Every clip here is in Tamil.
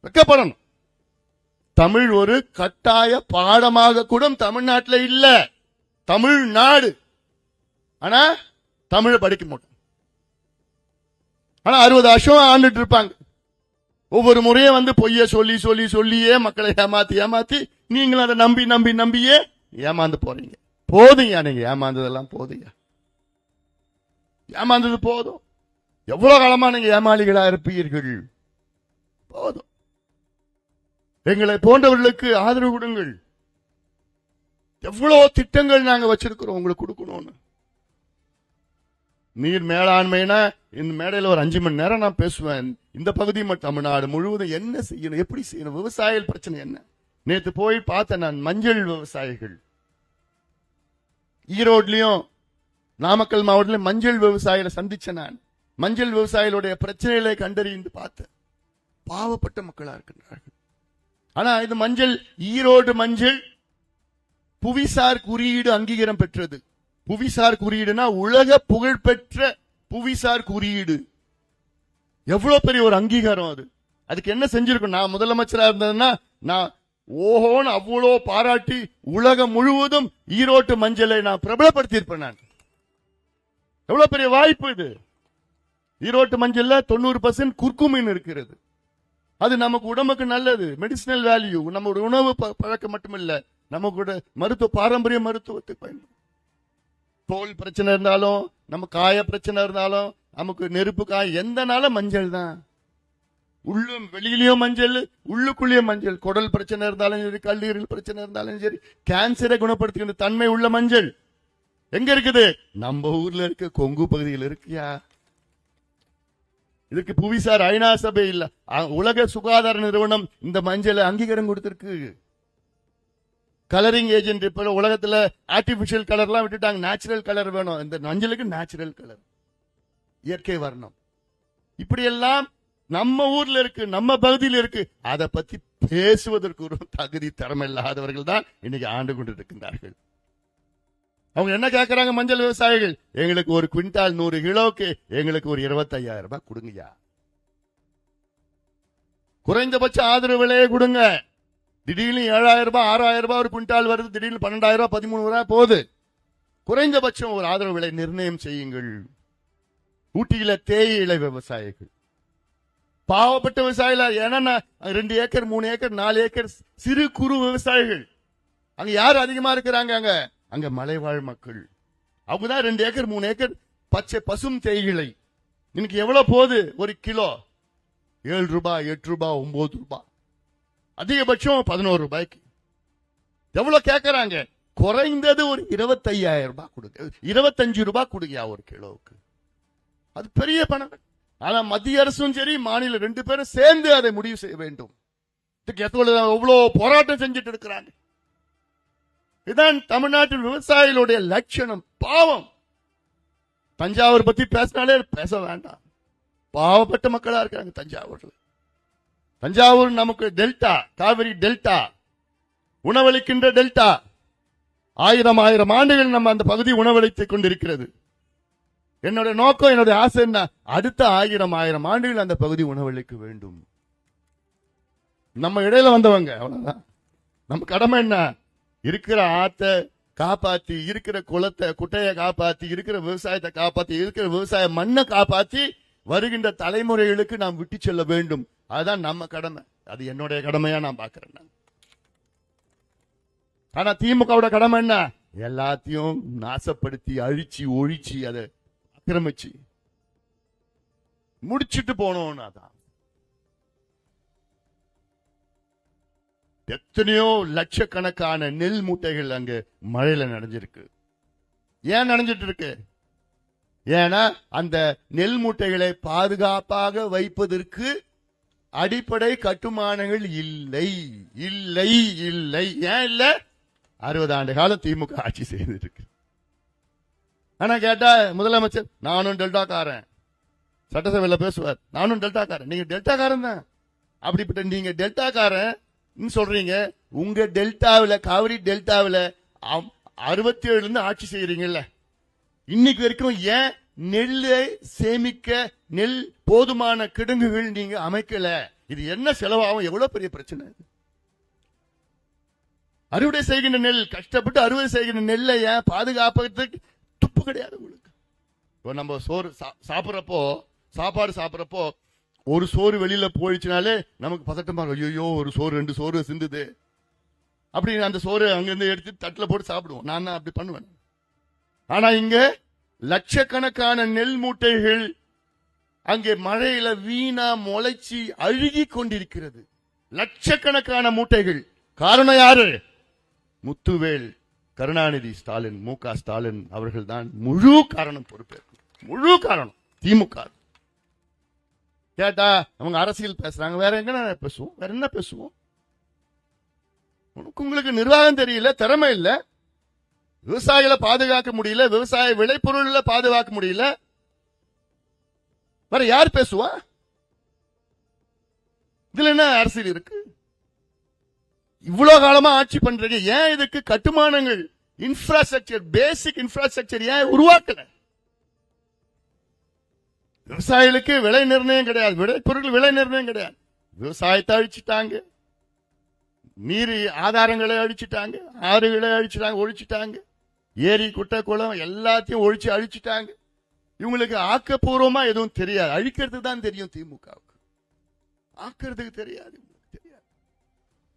வெக்கப்படணும். தமிழ் ஒரு கட்டாய பாடமாக கூட தமிழ்நாட்டில் இல்ல. தமிழ்நாடு ஆனா தமிழை படிக்க மாட்டோம். ஆனா 60 வருஷம் ஆண்டுட்டு இருப்பாங்க. ஒவ்வொரு முறையும் வந்து பொய்ய சொல்லி சொல்லி சொல்லியே மக்களை ஏமாத்தி நீங்களும் அதை நம்பியே ஏமாந்து போறீங்க. போதுங்க, நீங்க ஏமாந்ததெல்லாம் போதுங்க. ஏமாந்தது போதும். எவ்வளவு காலமா நீங்க ஏமாளிகளா இருப்பீர்கள்? போதும். எங்களை போன்றவர்களுக்கு ஆதரவு கொடுங்கள். எவ்வளவு திட்டங்கள் நாங்க வச்சிருக்கிறோம் உங்களுக்கு கொடுக்கணும்னு. நீர் மேலாண்மைனா இந்த மேடையில் ஒரு 5 மணி நேரம் நான் பேசுவேன். இந்த பகுதி தமிழ்நாடு முழுவதும் என்ன செய்யணும், எப்படி செய்யணும், விவசாய பிரச்சனை என்ன. நேற்று போய் பார்த்தேன் நான். மஞ்சள் விவசாயிகள் ஈரோட்லயும் நாமக்கல் மாவட்டத்திலும் மஞ்சள் விவசாயிகளை சந்திச்சேன் நான். மஞ்சள் விவசாயிகளுடைய பிரச்சனைகளை கண்டறிந்து பார்த்தேன். பாவப்பட்ட மக்களா இருக்கின்றார்கள். ஆனா இது மஞ்சள், ஈரோடு மஞ்சள் புவிசார் குறியீடு அங்கீகாரம் பெற்றது. புவிசார் குறியீடுனா உலக புகழ்பெற்ற புவிசார் குறியீடு. எவ்வளவு பெரிய ஒரு அங்கீகாரம் அது. அதுக்கு என்ன செஞ்சிருக்கும்? நான் முதலமைச்சரா இருந்ததுன்னா நான் ஓஹோன்னு அவ்வளோ பாராட்டி உலகம் முழுவதும் ஈரோட்டு மஞ்சளை நான் பிரபலப்படுத்தி இருப்பேன். நான் எவ்வளவு பெரிய வாய்ப்பு இது. ஈரோட்டு மஞ்சள்ல 90% குர்குமின் இருக்கிறது. அது நமக்கு உடம்புக்கு நல்லது, மெடிசினல் வேல்யூ. நம்மளோட உணவு பழக்கம் மட்டுமில்ல, நமக்கு மருத்துவ பாரம்பரிய மருத்துவத்துக்கு பயன்படும். தோல் பிரச்சனை இருந்தாலும், நம்ம காய பிரச்சனை இருந்தாலும், நமக்கு நெருப்பு காய எந்த நாளும் மஞ்சள் தான். உள்ளும் வெளியிலயும் மஞ்சள், உள்ளுக்குள்ளேயும் மஞ்சள். குடல் பிரச்சனை இருந்தாலும் சரி, கல்லீரல் பிரச்சனை இருந்தாலும் சரி, கேன்சரை குணப்படுத்துகின்ற தன்மை உள்ள மஞ்சள் எங்க இருக்குது? நம்ம ஊர்ல இருக்க கொங்கு பகுதியில் இருக்கியா? இதுக்கு புவிசார் ஐநா சபை இல்ல, உலக சுகாதார நிறுவனம் இந்த மஞ்சளை அங்கீகாரம் கொடுத்திருக்கு. கலரிங் ஏஜென்ட் இப்ப உலகத்துல ஆர்டிபிஷியல் கலர்லாம் விட்டுட்டாங்க. நேச்சுரல் கலர் வேணும். இந்த மஞ்சளுக்கு நேச்சுரல் கலர், இயற்கை வர்ணம். இப்படி எல்லாம் நம்ம ஊர்ல இருக்கு, நம்ம பகுதியில் இருக்கு. அதை பத்தி பேசுவதற்கு ஒரு தகுதி திறமை இல்லாதவர்கள் தான் இன்னைக்கு ஆண்டு கொண்டு இருக்கின்றார்கள். அவங்க என்ன கேட்கறாங்க? மஞ்சள் விவசாயிகள், எங்களுக்கு ஒரு குவிண்டால் 100 கிலோக்கு எங்களுக்கு ஒரு 25,000 ரூபாய் கொடுங்கயா. குறைந்தபட்ச ஆதரவு விலையை கொடுங்க. திடீர்னு 7,000 ரூபாய் 6,000 ரூபாய் ஒரு குவிண்டால் வருது, திடீர்னு 12,000 ரூபாய் 13,000 போகுது. குறைந்தபட்சம் ஒரு ஆதரவு விலை நிர்ணயம் செய்யுங்கள். ஊட்டியில தேயிலை விவசாயிகள் பாவப்பட்ட விவசாயிகள். ஏன்னா 2 ஏக்கர் 3 ஏக்கர் 4 ஏக்கர் சிறு குறு விவசாயிகள். அங்க யார் அதிகமா இருக்கிறாங்க? அங்க மலைவாழ் மக்கள். அவங்கதான் 2 ஏக்கர் 3 ஏக்கர் பச்சை பசும் தேயிலை. இன்னைக்கு எவ்வளவு போகுது? ஒரு கிலோ 7 ரூபாய் 8 ரூபாய் 9 ரூபாய், அதிகபட்சம் 11 ரூபாய்க்கு. எவ்வளவு கேட்கறாங்க? குறைந்தது ஒரு 25,000 ரூபாய் கொடுங்க, 25 ரூபாய் கொடுங்க ஒரு கிலோவுக்கு. அது பெரிய பணம். ஆனா மத்திய அரசும் சரி மாநில 2 பேரும் சேர்ந்து அதை முடிவு செய்ய வேண்டும். எவ்வளவு போராட்டம் செஞ்சுட்டு இருக்கிறாங்க. இதுதான் தமிழ்நாட்டின் விவசாயிகளுடைய லட்சணம். பாவம். தஞ்சாவூர் பத்தி பேசினாலே பேச வேண்டாம். பாவப்பட்ட மக்களா இருக்காங்க தஞ்சாவூர்ல. தஞ்சாவூர் நமக்கு டெல்டா, காவிரி டெல்டா, உணவளிக்கின்ற டெல்டா. 1000 ஆண்டுகள் நம்ம அந்த பகுதி உணவளித்துக் கொண்டிருக்கிறது. என்னோட நோக்கம், என்னோட ஆசை என்ன? அடுத்த 1000 ஆண்டுகள் அந்த பகுதி உணவளிக்க வேண்டும். நம்ம இடையில வந்தவங்க, அவ்வளவுதான். நம்ம கடமை என்ன? இருக்கிற ஆத்தை காப்பாத்தி, இருக்கிற குளத்தை குட்டையை காப்பாத்தி, இருக்கிற விவசாயத்தை காப்பாத்தி, இருக்கிற விவசாய மண்ணை காப்பாத்தி வருகின்ற தலைமுறைகளுக்கு நாம் விட்டு செல்ல வேண்டும். அதுதான் நம்ம கடமை. அது என்னுடைய கடமையா நான் பாக்குறேன். ஆனா திமுகவோட கடமை என்ன? எல்லாத்தையும் நாசப்படுத்தி அழிச்சு ஒழிச்சு அதை ஆக்கிரமிச்சு முடிச்சிட்டு போனோம். அதான் எத்தனையோ லட்சக்கணக்கான நெல் மூட்டைகள் அங்க மழையில நனைஞ்சிருக்கு. ஏன் நனைஞ்சிட்டு இருக்கு? ஏன்னா அந்த நெல் மூட்டைகளை பாதுகாப்பாக வைப்பதற்கு அடிப்படை கட்டுமானங்கள் இல்லை இல்லை இல்லை. ஏன் இல்ல? 60 ஆண்டு காலம் திமுக ஆட்சி செய்திருக்கு. ஆனா கேட்டா முதலமைச்சர், நானும் டெல்டாக்காரன், சட்டசபையில் பேசுவார், நானும் டெல்டாக்காரன். நீங்க டெல்டாக்காரன் தான். அப்படிப்பட்ட நீங்க டெல்டாக்காரன் சொல்றீங்க. உங்க டெல்டாவில, காவிரி டெல்டாவில 67 ஆட்சி செய்யறீங்கல்ல, இன்னைக்கு வரைக்கும் ஏன் நெல்லை சேமிக்க நெல் போதுமான கிடங்குகள் நீங்க அமைக்கல? இது என்ன செலவாகும்? எவ்வளவு பெரிய பிரச்சனை இது. அறுவடை செய்கின்ற நெல், கஷ்டப்பட்டு அறுவடை செய்கின்ற நெல்லை ஏன் பாதுகாப்பதற்கு துப்பு கிடையாது உங்களுக்கு. இப்போ நம்ம சோறு சாப்பிட்றப்போ, சாப்பாடு சாப்பிட்றப்போ ஒரு சோறு வெளியில போயிடுச்சுனாலே நமக்கு பதட்டமா இருக்கும். ஐயோ, ஒரு சோறு 2 சோறு சிந்துது அப்படின்னு அந்த சோறு அங்கிருந்து எடுத்து தட்டில் போட்டு சாப்பிடுவோம். நான் தான் அப்படி பண்ணுவேன். ஆனா இங்க லட்சக்கணக்கான நெல் மூட்டைகள் அங்கே மழையில வீணா முளைச்சி அழுகி கொண்டிருக்கிறது. லட்சக்கணக்கான மூட்டைகள். காரணம் யாரு? முத்துவேல், கருணாநிதி ஸ்டாலின், மு.க. ஸ்டாலின் அவர்கள் தான் முழு காரணம், பொறுப்பேற்கும் முழு காரணம். திமுக கேட்டா அவங்க அரசியல் பேசுறாங்க. வேற எங்க பேசுவோம்? வேற என்ன பேசுவோம்? உங்களுக்கு நிர்வாகம் தெரியல, திறமை இல்ல, விவசாயிகளை பாதுகாக்க முடியல, விவசாய விளைபொருள்ல பாதுகாக்க முடியல. வேற யார் பேசுவா? இதுல என்ன அரசியல் இருக்கு? இவ்வளவு காலமா ஆட்சி பண்றீங்க, ஏன் இதுக்கு கட்டுமானங்கள், இன்ஃப்ராஸ்ட்ரக்சர், பேசிக் இன்ஃப்ராஸ்ட்ரக்சர் ஏன் உருவாக்கல? விவசாயிகளுக்கு விலை நிர்ணயம் கிடையாது, விளைபொருள் விலை நிர்ணயம் கிடையாது. விவசாயத்தை அழிச்சிட்டாங்க, நீர் ஆதாரங்களை அழிச்சிட்டாங்க, ஆறுகளை அழிச்சிட்டாங்க, ஒழிச்சிட்டாங்க, ஏரி குட்டை குளம் எல்லாத்தையும் ஒழிச்சு அழிச்சிட்டாங்க. இவங்களுக்கு ஆக்கப்பூர்வமா எதுவும் தெரியாது, அழிக்கிறதுக்கு தான் தெரியும் திமுகவுக்கு, ஆக்கிறதுக்கு தெரியாது. தெரியாது.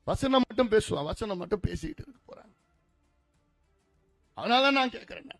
வசனம் மட்டும் பேசுவான், வசனம் மட்டும் பேசிக்கிட்டு இருக்க போறாங்க. அதனால நான் கேட்கிறேன்,